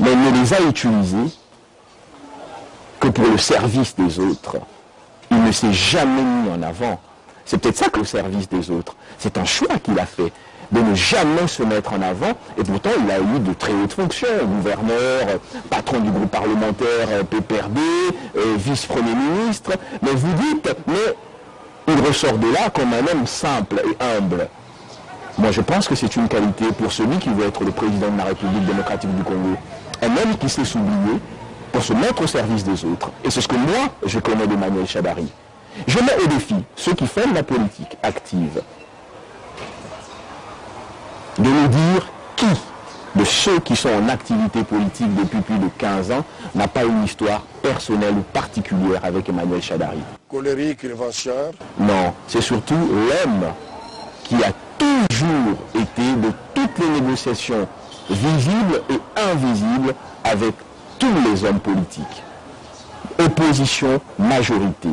mais ne les a utilisés que pour le service des autres. Il ne s'est jamais mis en avant. C'est peut-être ça que le service des autres. C'est un choix qu'il a fait, de ne jamais se mettre en avant, et pourtant il a eu de très hautes fonctions, gouverneur, patron du groupe parlementaire PPRD, vice-premier ministre, mais vous dites, mais il ressort de là comme un homme simple et humble. Moi je pense que c'est une qualité pour celui qui veut être le président de la République démocratique du Congo, un homme qui sait s'oublier pour se mettre au service des autres. Et c'est ce que moi je connais d'Emmanuel Shadary. Je mets au défi ceux qui font de la politique active de nous dire qui de ceux qui sont en activité politique depuis plus de 15 ans n'a pas une histoire personnelle ou particulière avec Emmanuel Shadary. Colérique, revanchard? Non, c'est surtout l'homme qui a toujours été de toutes les négociations visibles et invisibles avec tous les hommes politiques. Opposition, majorité.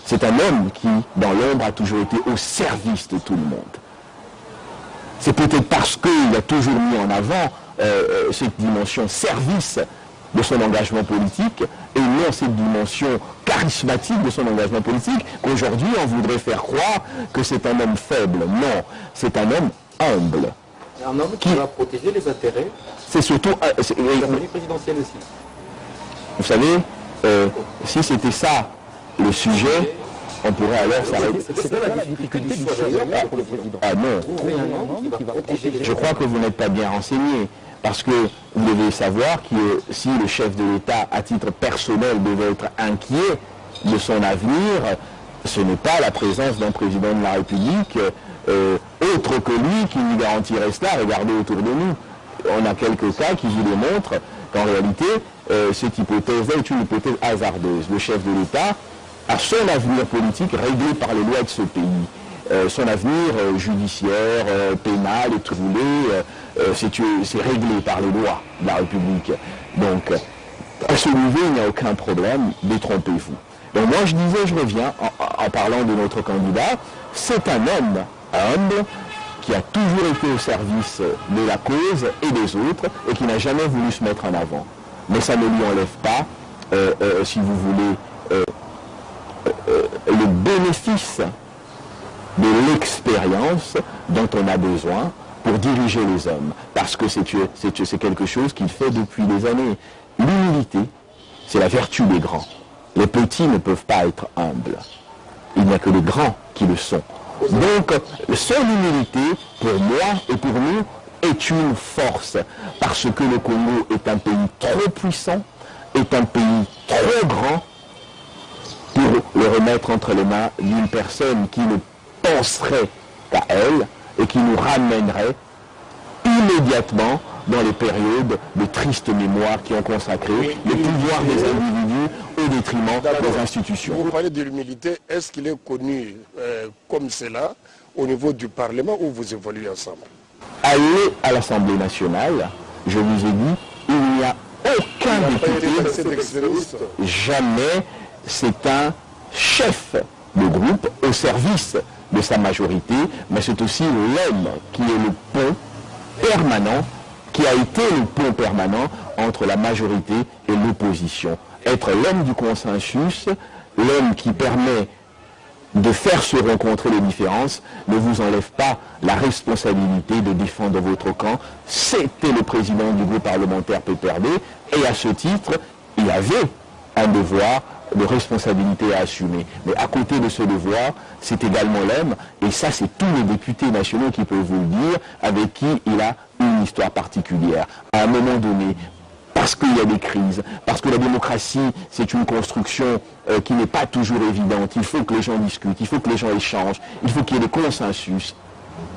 C'est un homme qui, dans l'ombre, a toujours été au service de tout le monde. C'est peut-être parce qu'il a toujours mis en avant cette dimension service de son engagement politique et non cette dimension charismatique de son engagement politique qu'aujourd'hui on voudrait faire croire que c'est un homme faible. Non, c'est un homme humble. Un homme qui va protéger les intérêts. C'est surtout... la présidentielle aussi. Vous savez, si c'était ça le sujet, on pourrait alors s'arrêter. C'est ça la difficulté du choix pour le président. Ah non. Je crois que vous n'êtes pas bien renseigné. Parce que vous devez savoir que si le chef de l'État, à titre personnel, devait être inquiet de son avenir, ce n'est pas la présence d'un président de la République autre que lui qui lui garantirait cela. Regardez autour de nous. On a quelques cas qui vous démontrent qu'en réalité, cette hypothèse est une hypothèse hasardeuse. Le chef de l'État a son avenir politique réglé par les lois de ce pays. Son avenir judiciaire, pénal, et tout roulé, c'est réglé par les lois de la République. Donc, à ce niveau, il n'y a aucun problème, détrompez-vous. Donc moi, je disais, je reviens, en parlant de notre candidat, c'est un homme humble, qui a toujours été au service de la cause et des autres, et qui n'a jamais voulu se mettre en avant. Mais ça ne lui enlève pas, si vous voulez, le bénéfice de l'expérience dont on a besoin pour diriger les hommes. Parce que c'est quelque chose qu'il fait depuis des années. L'humilité, c'est la vertu des grands. Les petits ne peuvent pas être humbles. Il n'y a que les grands qui le sont. Donc, son humilité, pour moi et pour nous, est une force. Parce que le Congo est un pays trop puissant, est un pays trop grand pour le remettre entre les mains d'une personne qui ne penserait qu'à elle et qui nous ramènerait immédiatement dans les périodes de triste mémoire qui ont consacré le pouvoir des individus au détriment des institutions. Vous parlez de l'humilité, est-ce qu'il est connu comme cela au niveau du Parlement où vous évoluez ensemble? Allez à l'Assemblée nationale, je vous ai dit, il n'y a aucun député, jamais. C'est un chef de groupe au service de sa majorité, mais c'est aussi l'homme qui est le pont permanent, qui a été le pont permanent entre la majorité et l'opposition. Être l'homme du consensus, l'homme qui permet de faire se rencontrer les différences, ne vous enlève pas la responsabilité de défendre votre camp. C'était le président du groupe parlementaire PPRD, et à ce titre, il avait un devoir de responsabilité à assumer. Mais à côté de ce devoir, c'est également l'homme, et ça c'est tous les députés nationaux qui peuvent vous le dire, avec qui il a une histoire particulière. À un moment donné, parce qu'il y a des crises, parce que la démocratie c'est une construction qui n'est pas toujours évidente, il faut que les gens discutent, il faut que les gens échangent, il faut qu'il y ait des consensus.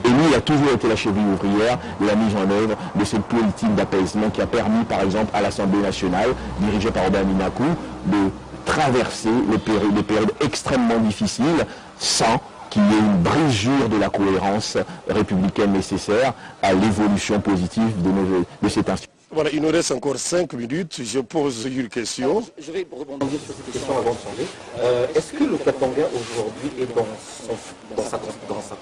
Et lui, il a toujours été la cheville ouvrière de la mise en œuvre de cette politique d'apaisement qui a permis, par exemple, à l'Assemblée nationale, dirigée par Robert Minakou, de traverser les périodes extrêmement difficiles sans qu'il y ait une brisure de la cohérence républicaine nécessaire à l'évolution positive de cette institution. Voilà, il nous reste encore 5 minutes. Je pose une question. Je vais rebondir sur cette question avant de changer. Est-ce que le Katanga aujourd'hui est dans sa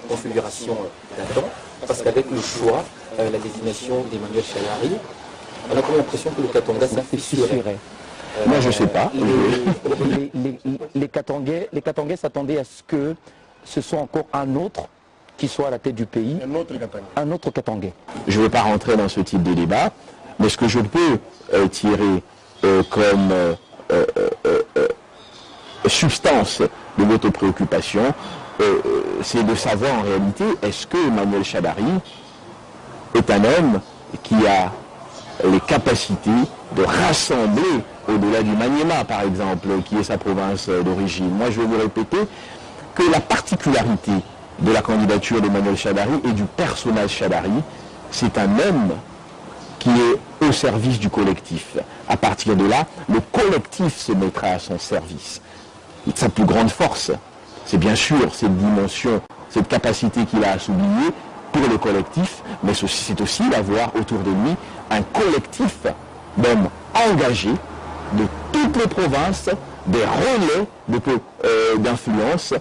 configuration d'Adam? Parce qu'avec le choix, la désignation d'Emmanuel Shadary, On a comme l'impression que le Katanga s'est fissuré. Moi, je ne sais pas. Les Katangais s'attendaient à ce que ce soit encore un autre qui soit à la tête du pays. Un autre Katangais. Je ne veux pas rentrer dans ce type de débat, mais ce que je peux tirer comme substance de votre préoccupation, c'est de savoir en réalité, est-ce que Emmanuel Shadari est un homme qui a les capacités de rassembler au-delà du Maniema, par exemple, qui est sa province d'origine. Moi, je vais vous répéter que la particularité de la candidature d'Emmanuel Shadari et du personnage Shadari, c'est un homme qui est au service du collectif. À partir de là, le collectif se mettra à son service. Sa plus grande force, c'est bien sûr cette dimension, cette capacité qu'il a à s'oublier pour le collectif, mais c'est aussi d'avoir autour de lui un collectif d'hommes engagés de toutes les provinces, des relais d'influence.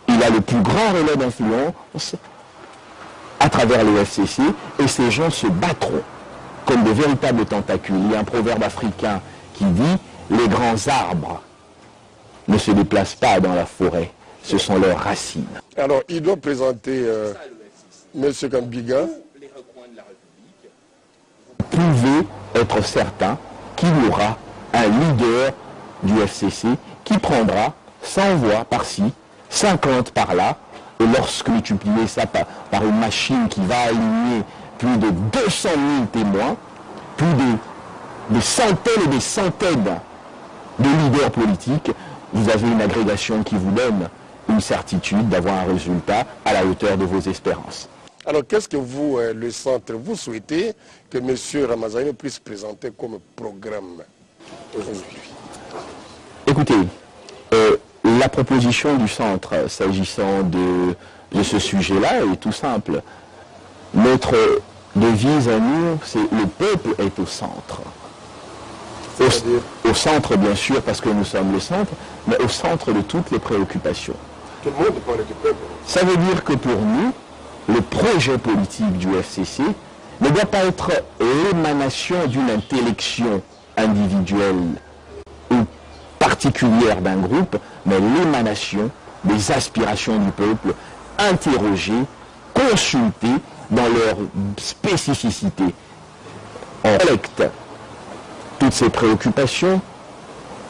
Il a le plus grand relais d'influence à travers le FCC et ces gens se battront comme de véritables tentacules. Il y a un proverbe africain qui dit « Les grands arbres ne se déplacent pas dans la forêt, ce sont leurs racines. » Alors, il doit présenter M. Kambiga. Vous pouvez être certain qu'il y aura un leader du FCC qui prendra 100 voix par-ci, 50 par-là, et lorsque multipliez ça par une machine qui va aligner plus de 200 000 témoins, plus de centaines et des centaines de leaders politiques, vous avez une agrégation qui vous donne une certitude d'avoir un résultat à la hauteur de vos espérances. Alors, qu'est-ce que vous, le centre, vous souhaitez que M. Ramazani puisse présenter comme programme aujourd'hui? Écoutez, la proposition du centre s'agissant de ce sujet-là est tout simple. Notre devise à nous, c'est le peuple est au centre. Au centre, bien sûr, parce que nous sommes le centre, mais au centre de toutes les préoccupations. Tout le monde parle du peuple. Ça veut dire que pour nous, le projet politique du FCC ne doit pas être l'émanation d'une intellection individuelle ou particulière d'un groupe, mais l'émanation des aspirations du peuple, interrogées, consultées dans leur spécificité. On collecte toutes ces préoccupations,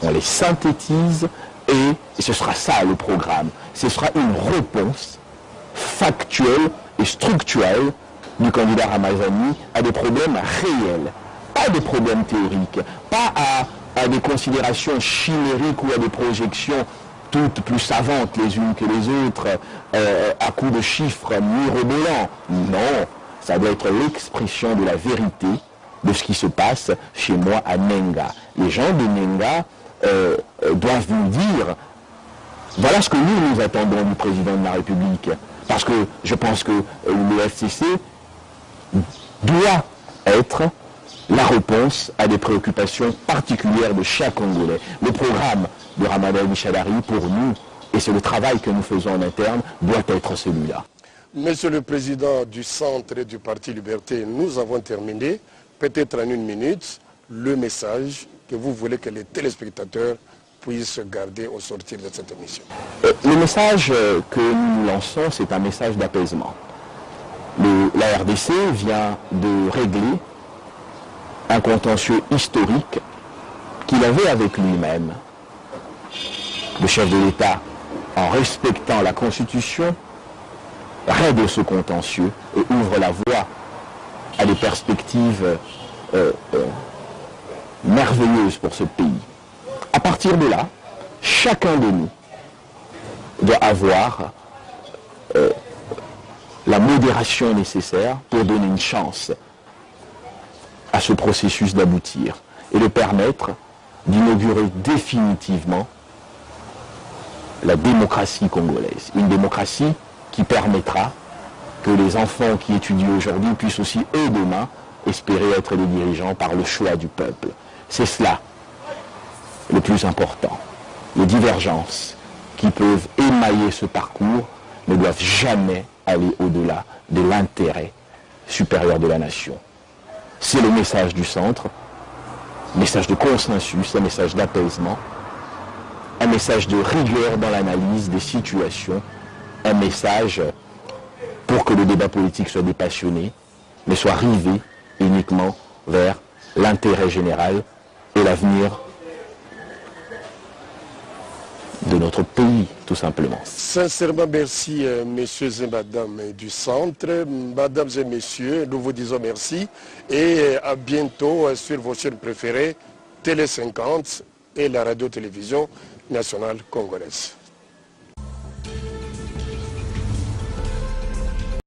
on les synthétise et ce sera ça le programme. Ce sera une réponse factuelle et structurelle du candidat Ramazani à des problèmes réels, pas des problèmes théoriques, pas à des considérations chimériques ou à des projections toutes plus savantes les unes que les autres, à coups de chiffres mirobolants. Non, ça doit être l'expression de la vérité de ce qui se passe chez moi à Nenga. Les gens de Nenga doivent nous dire, voilà ce que nous attendons du président de la République. Parce que je pense que le FCC doit être la réponse à des préoccupations particulières de chaque Congolais. Le programme de Ramadan Shadari, pour nous, et c'est le travail que nous faisons en interne, doit être celui-là. Monsieur le Président du Centre et du Parti Liberté, nous avons terminé, peut-être en une minute, le message que vous voulez que les téléspectateurs puissent garder au sortir de cette émission. Le message que nous lançons, c'est un message d'apaisement. La RDC vient de régler un contentieux historique qu'il avait avec lui-même. Le chef de l'État, en respectant la Constitution, règle ce contentieux et ouvre la voie à des perspectives merveilleuses pour ce pays. À partir de là, chacun de nous doit avoir la modération nécessaire pour donner une chance à ce processus d'aboutir et de permettre d'inaugurer définitivement la démocratie congolaise. Une démocratie qui permettra que les enfants qui étudient aujourd'hui puissent aussi, eux, demain, espérer être des dirigeants par le choix du peuple. C'est cela le plus important. Les divergences qui peuvent émailler ce parcours ne doivent jamais aller au-delà de l'intérêt supérieur de la nation. C'est le message du centre, message de consensus, un message d'apaisement, un message de rigueur dans l'analyse des situations, un message pour que le débat politique soit dépassionné, mais soit rivé uniquement vers l'intérêt général et l'avenir de notre pays, tout simplement. Sincèrement, merci, messieurs et madame du centre. Mesdames et messieurs, nous vous disons merci et à bientôt sur vos chaînes préférées, Télé 50 et la radio-télévision nationale congolaise.